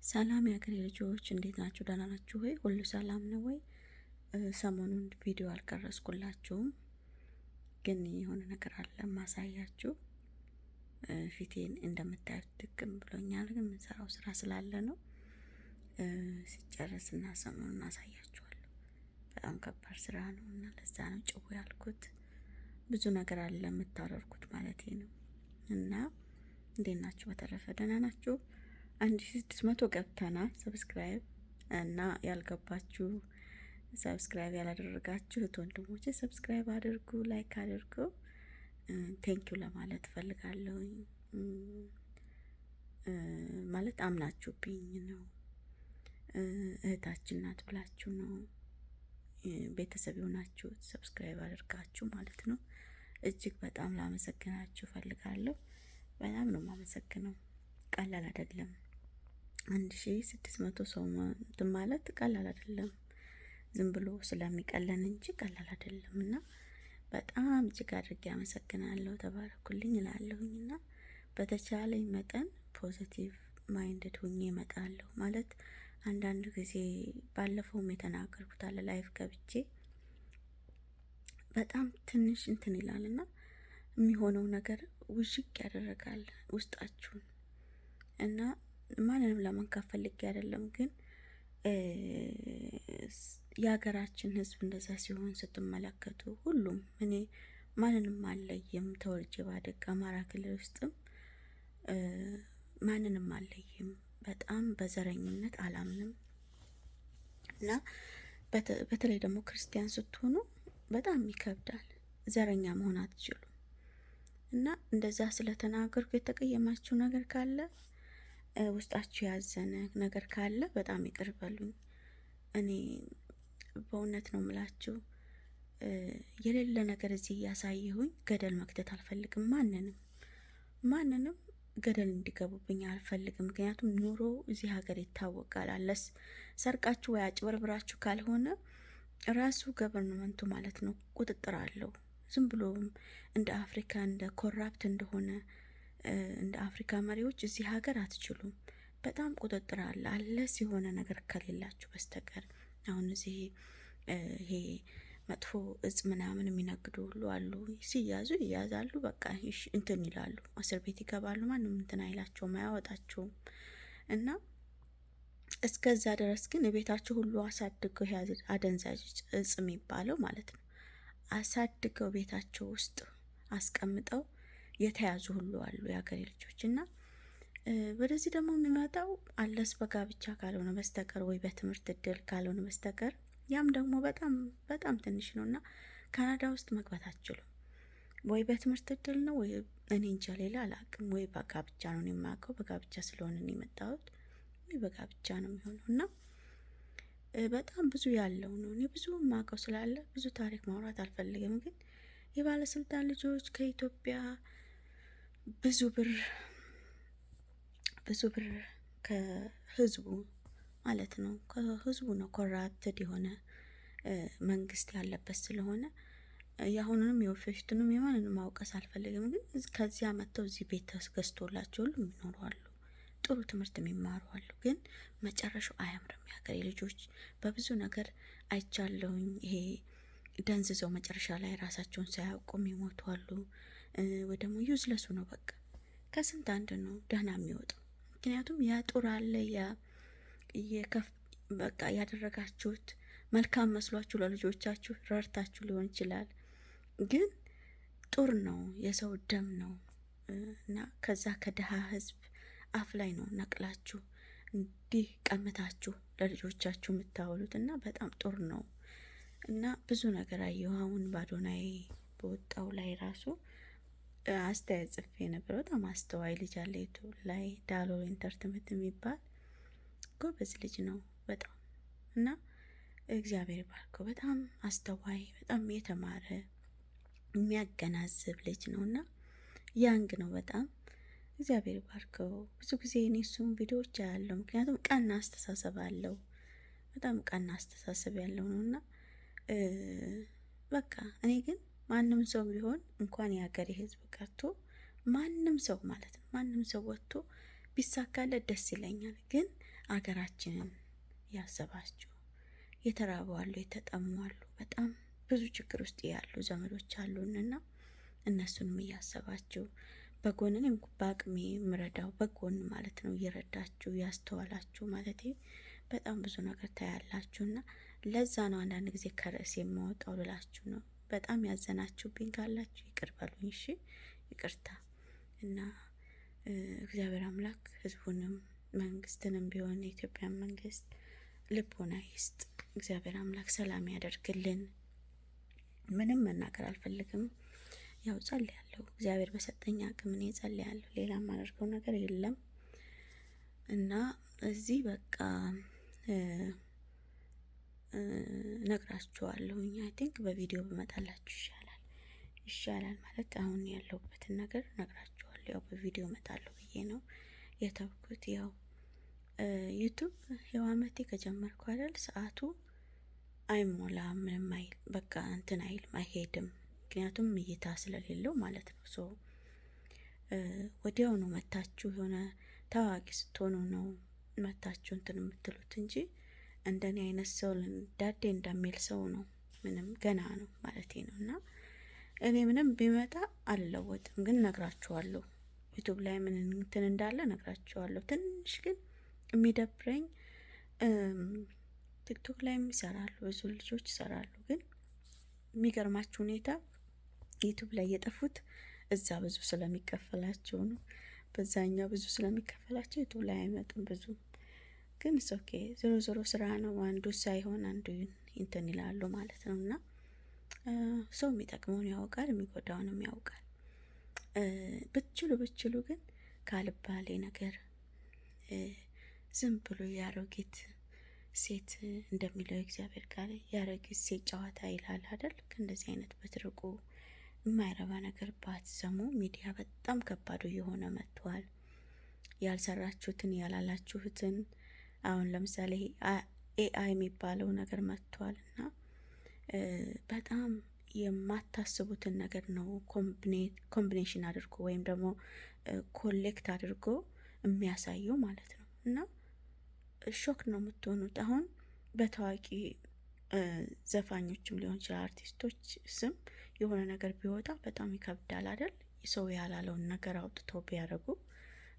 ሰላም የሀገሬ ልጆች እንዴት ናችሁ? ደህና ናችሁ ወይ? ሁሉ ሰላም ነው ወይ? ሰሞኑን ቪዲዮ አልቀረጽኩላችሁም፣ ግን የሆነ ነገር አለ ማሳያችሁ። ፊቴን እንደምታዩት ድቅም ብሎኛል፣ ግን የምንሰራው ስራ ስላለ ነው። ሲጨርስና ሰሞኑን አሳያችኋለሁ። በጣም ከባድ ስራ ነው እና ለዛ ነው ጭው ያልኩት። ብዙ ነገር አለ የምታደርጉት ማለት ነው። እና እንዴት ናችሁ? በተረፈ ደህና ናችሁ? 1600 ገብተናል። ሰብስክራይብ እና ያልገባችሁ ሰብስክራይብ ያላደረጋችሁ ወንድሞቼ ሰብስክራይብ አድርጉ፣ ላይክ አድርጉ። ቴንኪው ለማለት ፈልጋለሁ። ማለት አምናችሁብኝ ነው፣ እህታችን ናት ብላችሁ ነው ቤተሰብ የሆናችሁ ሰብስክራይብ አድርጋችሁ ማለት ነው። እጅግ በጣም ላመሰግናችሁ ፈልጋለሁ። በጣም ነው የማመሰግነው። ቀላል አይደለም። 1600 ሰው ማለት ቀላል አይደለም። ዝም ብሎ ስለሚቀለን እንጂ ቀላል አይደለም። እና በጣም እጅግ አድርጌ አመሰግናለሁ። ተባረኩልኝ እላለሁኝ። እና በተቻለኝ መጠን ፖዚቲቭ ማይንድድ ሁኜ እመጣለሁ። ማለት አንዳንድ ጊዜ ባለፈውም የተናገርኩት አለ ላይፍ ገብቼ በጣም ትንሽ እንትን ይላልና የሚሆነው ነገር ውዥቅ ያደርጋል ውስጣችሁን እና ማንንም ለመንካት ፈልጌ አይደለም፣ ግን የሀገራችን ሕዝብ እንደዛ ሲሆን ስትመለከቱ ሁሉም እኔ ማንንም አለይም። ተወልጄ ባደግ አማራ ክልል ውስጥም ማንንም አለይም። በጣም በዘረኝነት አላምንም እና በተለይ ደግሞ ክርስቲያን ስትሆኑ በጣም ይከብዳል። ዘረኛ መሆን አትችሉም። እና እንደዛ ስለተናገርኩ የተቀየማችሁ ነገር ካለ ውስጣችሁ ያዘነ ነገር ካለ በጣም ይቅር በሉኝ። እኔ በእውነት ነው ምላችሁ፣ የሌለ ነገር እዚህ እያሳየሁኝ ገደል መክተት አልፈልግም። ማንንም ገደል እንዲገቡብኝ አልፈልግም። ምክንያቱም ኑሮ እዚህ ሀገር ይታወቃል። አለስ ሰርቃችሁ ወይ አጭበርብራችሁ ካልሆነ ራሱ ገቨርንመንቱ ማለት ነው ቁጥጥር አለው። ዝም ብሎም እንደ አፍሪካ እንደ ኮራፕት እንደሆነ እንደ አፍሪካ መሪዎች እዚህ ሀገር አትችሉም። በጣም ቁጥጥር አለ። አለስ የሆነ ነገር ከሌላችሁ በስተቀር አሁን እዚህ ይሄ መጥፎ እጽ ምናምን የሚነግዱ ሁሉ አሉ። ሲያዙ ይያዛሉ፣ በቃ እንትን ይላሉ፣ እስር ቤት ይገባሉ። ማንም እንትን አይላቸውም፣ አያወጣቸውም። እና እስከዛ ድረስ ግን ቤታቸው ሁሉ አሳድገው አደንዛዥ እጽ የሚባለው ማለት ነው አሳድገው ቤታቸው ውስጥ አስቀምጠው የተያዙ ሁሉ አሉ የሀገሬ ልጆች። እና ወደዚህ ደግሞ የሚመጣው አለስ በጋብቻ ካልሆነ በስተቀር ወይ በትምህርት እድል ካልሆነ በስተቀር ያም ደግሞ በጣም በጣም ትንሽ ነው። እና ካናዳ ውስጥ መግባት አትችሉም። ወይ በትምህርት እድል ነው ወይ እኔ እንጃ ሌላ አላውቅም። ወይ በጋብቻ ነው የማውቀው። በጋብቻ ስለሆነ ነው የመጣሁት። ወይ በጋብቻ ነው የሚሆነው። እና በጣም ብዙ ያለው ነው። እኔ ብዙ የማውቀው ስላለ ብዙ ታሪክ ማውራት አልፈልግም። ግን የባለስልጣን ልጆች ከኢትዮጵያ ብዙ ብር ከህዝቡ ማለት ነው ከህዝቡ ነው ኮራፕትድ የሆነ መንግስት ያለበት ስለሆነ የአሁኑንም የወደፊቱንም የማንንም ማውቀስ አልፈልግም። ግን ከዚያ መጥተው እዚህ ቤት ተገዝቶላቸው ሁሉ የሚኖሩ አሉ፣ ጥሩ ትምህርት የሚማሩ አሉ። ግን መጨረሻው አያምርም። የሀገሬ ልጆች በብዙ ነገር አይቻለሁኝ። ይሄ ደንዝዘው መጨረሻ ላይ ራሳቸውን ሳያውቁም ይሞቱ አሉ። ወይ ደግሞ ዩዝለሱ ነው በቃ ከስንት አንድ ነው ደህና የሚወጣው። ምክንያቱም ያ ጡር አለ በቃ ያደረጋችሁት መልካም መስሏችሁ ለልጆቻችሁ ረድታችሁ ሊሆን ይችላል። ግን ጡር ነው፣ የሰው ደም ነው። እና ከዛ ከድሃ ህዝብ አፍ ላይ ነው ነቅላችሁ እንዲህ ቀምታችሁ ለልጆቻችሁ የምታውሉት። እና በጣም ጡር ነው። እና ብዙ ነገር አየሁ። አሁን ባዶናይ በወጣው ላይ ራሱ አስተያየት ጽፌ ነበር። በጣም አስተዋይ ልጅ አለ ዩቱብ ላይ ዳሎ ኢንተርቴንመንት የሚባል ጎበዝ ልጅ ነው በጣም። እና እግዚአብሔር ባርከው በጣም አስተዋይ፣ በጣም የተማረ የሚያገናዝብ ልጅ ነው። እና ያንግ ነው በጣም እግዚአብሔር ባርከው። ብዙ ጊዜ እኔ እሱም ቪዲዮዎች ያለው ምክንያቱም ቀና አስተሳሰብ አለው፣ በጣም ቀና አስተሳሰብ ያለው ነው። እና በቃ እኔ ግን ማንም ሰው ቢሆን እንኳን የሀገሬ ህዝብ ቀርቶ ማንም ሰው ማለት ነው ማንም ሰው ወጥቶ ቢሳካለት ደስ ይለኛል። ግን አገራችንን ያሰባችሁ የተራቡ አሉ፣ የተጠሙ አሉ፣ በጣም ብዙ ችግር ውስጥ ያሉ ዘመዶች አሉንና እነሱንም እያሰባችሁ በጎን እኔም በአቅሜ የምረዳው በጎን ማለት ነው እየረዳችሁ ያስተዋላችሁ ማለት በጣም ብዙ ነገር ታያላችሁና ለዛ ነው አንዳንድ ጊዜ ከርዕስ የማወጣው ልላችሁ ነው። በጣም ያዘናችሁብኝ ካላችሁ ይቅር በሉኝ፣ እሺ ይቅርታ። እና እግዚአብሔር አምላክ ህዝቡንም መንግስትንም ቢሆን የኢትዮጵያ መንግስት ልቦና ይስጥ። እግዚአብሔር አምላክ ሰላም ያደርግልን። ምንም መናገር አልፈልግም። ያው ጸልያለሁ፣ እግዚአብሔር በሰጠኝ አቅም እኔ ጸልያለሁ። ሌላ የማደርገው ነገር የለም እና እዚህ በቃ ነግራችኋለሁኝ። አይ ቲንክ በቪዲዮ ብመጣላችሁ ይሻላል ማለት አሁን ያለሁበትን ነገር ነግራችኋለሁ። ያው በቪዲዮ እመጣለሁ ብዬ ነው የተውኩት። ያው ዩቱብ ያው አመቴ ከጀመርኩ አይደል ሰዓቱ አይሞላም፣ ምንም አይል በቃ እንትን አይልም፣ አይሄድም። ምክንያቱም እይታ ስለሌለው ማለት ነው። ሶ ወዲያው ነው መታችሁ የሆነ ታዋቂ ስትሆኑ ነው መታችሁ እንትን የምትሉት እንጂ እንደኔ አይነት ሰው ዳዴ እንደሚል ሰው ነው ምንም ገና ነው ማለት ነው። እና እኔ ምንም ቢመጣ አልለወጥም፣ ግን ነግራችኋለሁ። ዩቱብ ላይ ምን እንትን እንዳለ ነግራችኋለሁ። ትንሽ ግን የሚደብረኝ ቲክቶክ ላይ ይሰራሉ፣ ብዙ ልጆች ይሰራሉ። ግን የሚገርማችሁ ሁኔታ ዩቱብ ላይ የጠፉት እዛ ብዙ ስለሚከፈላቸው ነው። በዛኛው ብዙ ስለሚከፈላቸው ዩቱብ ላይ አይመጡም ብዙ። ግን ኦኬ ዞሮ ዞሮ ስራ ነው። አንዱ ሳይሆን አንዱ እንትን ይላሉ ማለት ነው። እና ሰው የሚጠቅመውን ያውቃል፣ የሚጎዳውንም ያውቃል። ብትችሉ ግን ካልባሌ ነገር ዝም ብሎ ያሮጊት ሴት እንደሚለው እግዚአብሔር ቃል ያሮጊት ሴት ጨዋታ ይላል አይደል? እንደዚህ አይነት በትርቁ የማይረባ ነገር ባትሰሙ። ሚዲያ በጣም ከባዱ እየሆነ መጥቷል። ያልሰራችሁትን ያላላችሁትን አሁን ለምሳሌ ኤአይ የሚባለው ነገር መጥቷል እና በጣም የማታስቡትን ነገር ነው ኮምቢኔሽን አድርጎ ወይም ደግሞ ኮሌክት አድርጎ የሚያሳየው ማለት ነው። እና ሾክ ነው የምትሆኑት። አሁን በታዋቂ ዘፋኞችም ሊሆን ይችላል አርቲስቶች ስም የሆነ ነገር ቢወጣ በጣም ይከብዳል አይደል? ሰው ያላለውን ነገር አውጥተው ቢያደርጉ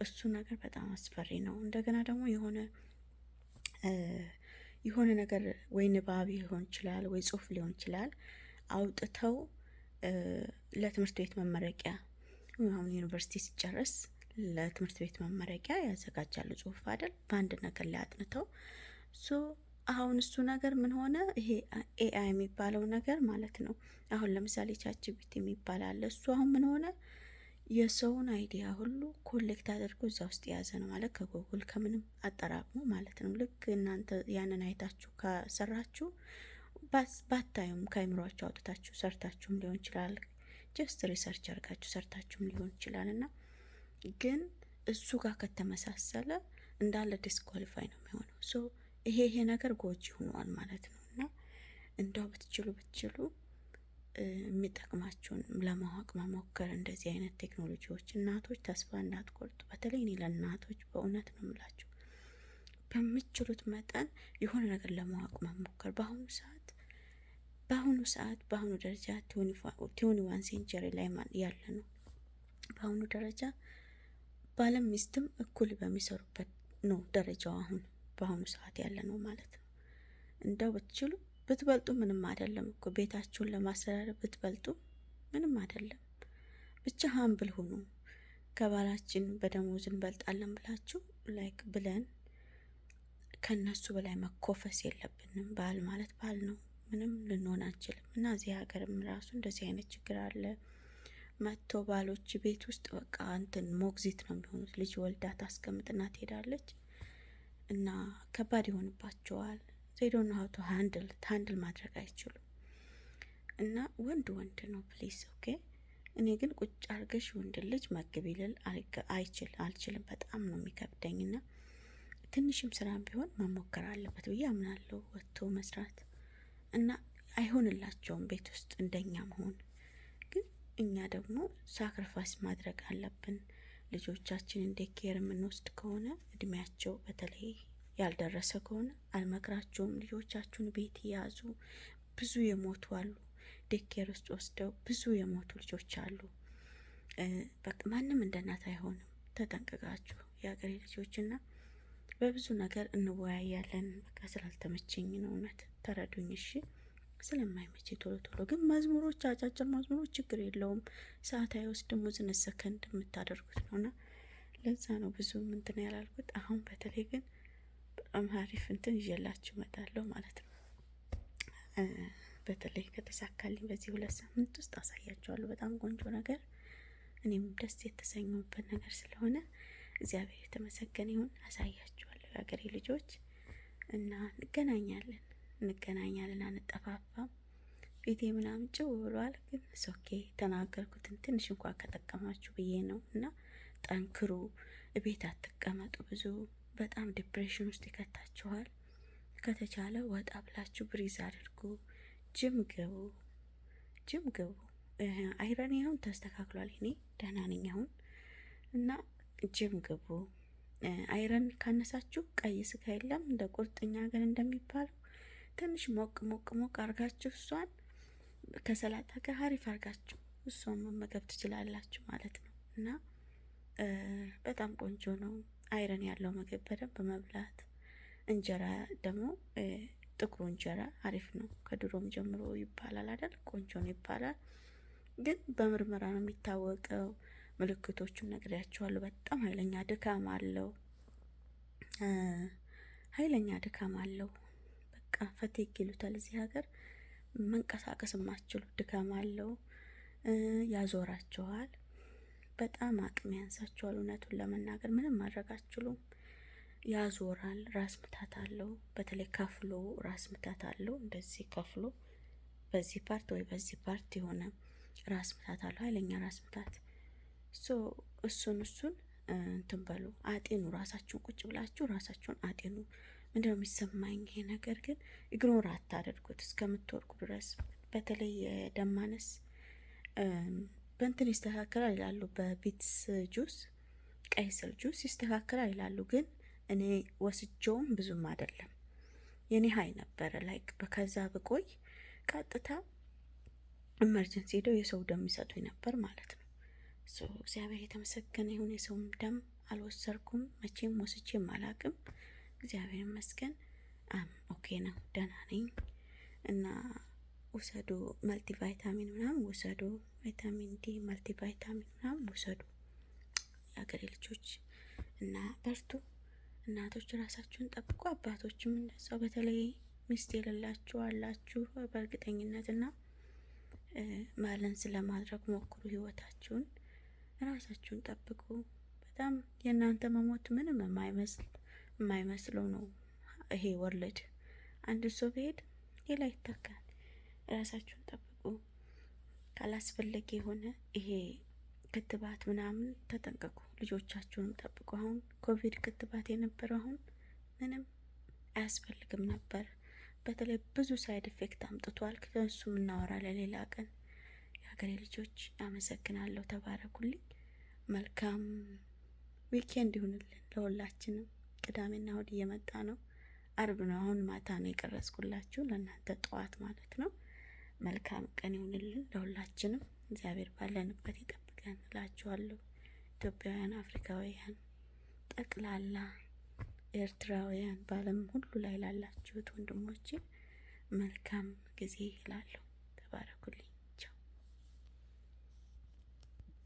እሱ ነገር በጣም አስፈሪ ነው። እንደገና ደግሞ የሆነ ነገር ወይ ንባብ ሊሆን ይችላል ወይ ጽሁፍ ሊሆን ይችላል አውጥተው ለትምህርት ቤት መመረቂያ አሁን ዩኒቨርሲቲ ሲጨርስ ለትምህርት ቤት መመረቂያ ያዘጋጃሉ ጽሁፍ አይደል? በአንድ ነገር ላይ አጥንተው አሁን እሱ ነገር ምን ሆነ? ይሄ ኤአይ የሚባለው ነገር ማለት ነው። አሁን ለምሳሌ ቻትጂፒቲ የሚባል አለ። እሱ አሁን ምን ሆነ? የሰውን አይዲያ ሁሉ ኮሌክት አድርጎ እዛ ውስጥ የያዘ ነው ማለት ከጉግል ከምንም አጠራቅሞ ማለት ነው። ልክ እናንተ ያንን አይታችሁ ከሰራችሁ ባታዩም ከአይምሯችሁ አውጥታችሁ ሰርታችሁም ሊሆን ይችላል። ጀስት ሪሰርች አድርጋችሁ ሰርታችሁም ሊሆን ይችላል። እና ግን እሱ ጋር ከተመሳሰለ እንዳለ ዲስኳሊፋይ ነው የሚሆነው። ይሄ ነገር ጎጂ ሆኗል ማለት ነው። እና እንደው ብትችሉ የሚጠቅማችሁን ለማወቅ መሞከር እንደዚህ አይነት ቴክኖሎጂዎች። እናቶች ተስፋ እንዳትቆርጡ። በተለይ እኔ ለእናቶች በእውነት ነው የምላችሁ፣ በምትችሉት መጠን የሆነ ነገር ለማወቅ መሞከር። በአሁኑ ደረጃ 21 ሴንቸሪ ላይ ያለ ነው። በአሁኑ ደረጃ ባለም ሚስትም እኩል በሚሰሩበት ነው ደረጃው አሁን በአሁኑ ሰዓት ያለ ነው ማለት ነው። እንደው ብትበልጡ ምንም አይደለም እኮ ቤታችሁን ለማስተዳደር ብትበልጡ ምንም አይደለም። ብቻ ሀምብል ሁኑ። ከባላችን በደሞዝ እንበልጣለን ብላችሁ ብለን ከነሱ በላይ መኮፈስ የለብንም። ባል ማለት ባል ነው፣ ምንም ልንሆን አንችልም። እና እዚህ ሀገርም ራሱ እንደዚህ አይነት ችግር አለ። መጥቶ ባሎች ቤት ውስጥ በቃ እንትን ሞግዚት ነው የሚሆኑት። ልጅ ወልዳ ታስቀምጥና ትሄዳለች እና ከባድ ይሆንባቸዋል። ዜዶን ሀውቶ ሃንድል ማድረግ አይችሉም። እና ወንድ ነው ፕሊስ ኦኬ። እኔ ግን ቁጭ አርገሽ ወንድ ልጅ መግቢ ልል አልችልም። በጣም ነው የሚከብደኝ። እና ትንሽም ስራ ቢሆን መሞከር አለበት ብዬ አምናለሁ። ወጥቶ መስራት እና አይሆንላቸውም ቤት ውስጥ እንደኛ መሆን። ግን እኛ ደግሞ ሳክሪፋይስ ማድረግ አለብን። ልጆቻችን እንደ ኬር የምንወስድ ከሆነ እድሜያቸው በተለይ ያልደረሰ ከሆነ አልመክራችሁም። ልጆቻችሁን ቤት ያዙ። ብዙ የሞቱ አሉ። ዴኬር ውስጥ ወስደው ብዙ የሞቱ ልጆች አሉ። በቃ ማንም እንደ እናት አይሆንም። ተጠንቅቃችሁ የሀገሬ ልጆችና በብዙ ነገር እንወያያለን። በቃ ስላልተመቸኝ ነው እውነት ተረዱኝ እሺ። ስለማይመች ቶሎ ቶሎ ግን መዝሙሮች፣ አጫጭር መዝሙሮች ችግር የለውም፣ ሰዓት አይወስድም። ውዝን ሰከንድ የምታደርጉት ነውና ለዛ ነው ብዙ እንትን ያላልኩት። አሁን በተለይ ግን በጣም አሪፍ እንትን ይዤላችሁ እመጣለሁ ማለት ነው። በተለይ ከተሳካልኝ በዚህ 2 ሳምንት ውስጥ አሳያችኋለሁ። በጣም ቆንጆ ነገር፣ እኔም ደስ የተሰኘሁበት ነገር ስለሆነ እግዚአብሔር የተመሰገነ ይሁን። አሳያችኋለሁ የሀገሬ ልጆች እና እንገናኛለን፣ አንጠፋፋም። ቤቴ ምናምን ጭው ብሏል፣ ግን ሶኬ ተናገርኩትን ትንሽ እንኳን ከጠቀማችሁ ብዬ ነው። እና ጠንክሩ፣ ቤት አትቀመጡ። ብዙ በጣም ዲፕሬሽን ውስጥ ይከታችኋል። ከተቻለ ወጣ ብላችሁ ብሪዝ አድርጉ፣ ጅም ግቡ። አይረን አሁን ተስተካክሏል፣ እኔ ደህና ነኝ አሁን። እና ጅም ግቡ። አይረን ካነሳችሁ ቀይ ስጋ የለም እንደ ቁርጥኛ ግን እንደሚባለው ትንሽ ሞቅ አርጋችሁ እሷን ከሰላጣ ጋር አሪፍ አርጋችሁ እሷን መመገብ ትችላላችሁ ማለት ነው። እና በጣም ቆንጆ ነው። አይረን ያለው ምግብ በደንብ መብላት። እንጀራ ደግሞ ጥቁሩ እንጀራ አሪፍ ነው። ከድሮም ጀምሮ ይባላል አይደል? ቆንጆ ነው ይባላል። ግን በምርመራ ነው የሚታወቀው። ምልክቶቹን ነግሬያችኋለሁ። በጣም ኃይለኛ ድካም አለው። በቃ ፈቲግ ይሉታል እዚህ ሀገር። መንቀሳቀስ የማትችሉ ድካም አለው። ያዞራችኋል። በጣም አቅም ያንሳችኋል። እውነቱን ለመናገር ምንም ማድረግ አትችሉም። ያዞራል። ራስ ምታት አለው። በተለይ ከፍሎ ራስ ምታት አለው። እንደዚህ ከፍሎ በዚህ ፓርት ወይ በዚህ ፓርት የሆነ ራስ ምታት አለው። ኃይለኛ ራስ ምታት። እሱን እንትን በሉ፣ አጤኑ። ራሳችሁን ቁጭ ብላችሁ ራሳችሁን አጤኑ። ምንድነው የሚሰማኝ? ይሄ ነገር ግን ኢግኖር አታደርጉት እስከምትወርቁ ድረስ። በተለይ የደም ማነስ በእንትን ይስተካከላል ይላሉ፣ በቢትስ ጁስ፣ ቀይ ስር ጁስ ይስተካከላል ይላሉ። ግን እኔ ወስጀውም ብዙም አይደለም። የኔ ሀይ ነበረ ላይክ በከዛ ብቆይ ቀጥታ ኢመርጀንሲ ሄደው የሰው ደም ይሰጡኝ ነበር ማለት ነው። እግዚአብሔር የተመሰገነ ይሁን። የሰውም ደም አልወሰርኩም፣ መቼም ወስጄም አላቅም። እግዚአብሔር ይመስገን። ኦኬ ነው፣ ደህና ነኝ። እና ውሰዱ፣ መልቲ ቫይታሚን ምናምን ውሰዱ፣ ቫይታሚን ዲ፣ መልቲ ቫይታሚን ምናምን ውሰዱ የሀገሬ ልጆች። እና በርቱ። እናቶች ራሳችሁን ጠብቁ፣ አባቶችም እንደዛው። በተለይ ሚስት የሌላችሁ አላችሁ በእርግጠኝነት እና ባላንስ ለማድረግ ሞክሩ ህይወታችሁን። ራሳችሁን ጠብቁ። በጣም የእናንተ መሞት ምንም የማይመስለው ነው ይሄ ወርልድ። አንድ ሰው ቢሄድ ሌላ ይተካል። ራሳችሁን ጠብቁ። ካላስፈለገ የሆነ ይሄ ክትባት ምናምን ተጠንቀቁ። ልጆቻችሁንም ጠብቁ። አሁን ኮቪድ ክትባት የነበረው አሁን ምንም አያስፈልግም ነበር። በተለይ ብዙ ሳይድ ኢፌክት አምጥቷል። ከእሱም እናወራለን ሌላ ቀን። የሀገሬ ልጆች አመሰግናለሁ። ተባረኩልኝ። መልካም ዊኬንድ ይሁንልን ለሁላችንም። ቅዳሜና እሁድ እየመጣ ነው። አርብ ነው አሁን ማታ ነው የቀረጽኩላችሁ፣ ለእናንተ ጠዋት ማለት ነው። መልካም ቀን ይሁንልን ለሁላችንም። እግዚአብሔር ባለንበት ይጠብቀን እላችኋለሁ። ኢትዮጵያውያን፣ አፍሪካውያን፣ ጠቅላላ ኤርትራውያን፣ በዓለም ሁሉ ላይ ላላችሁት ወንድሞቼ መልካም ጊዜ እላለሁ። ተባረኩልኝ።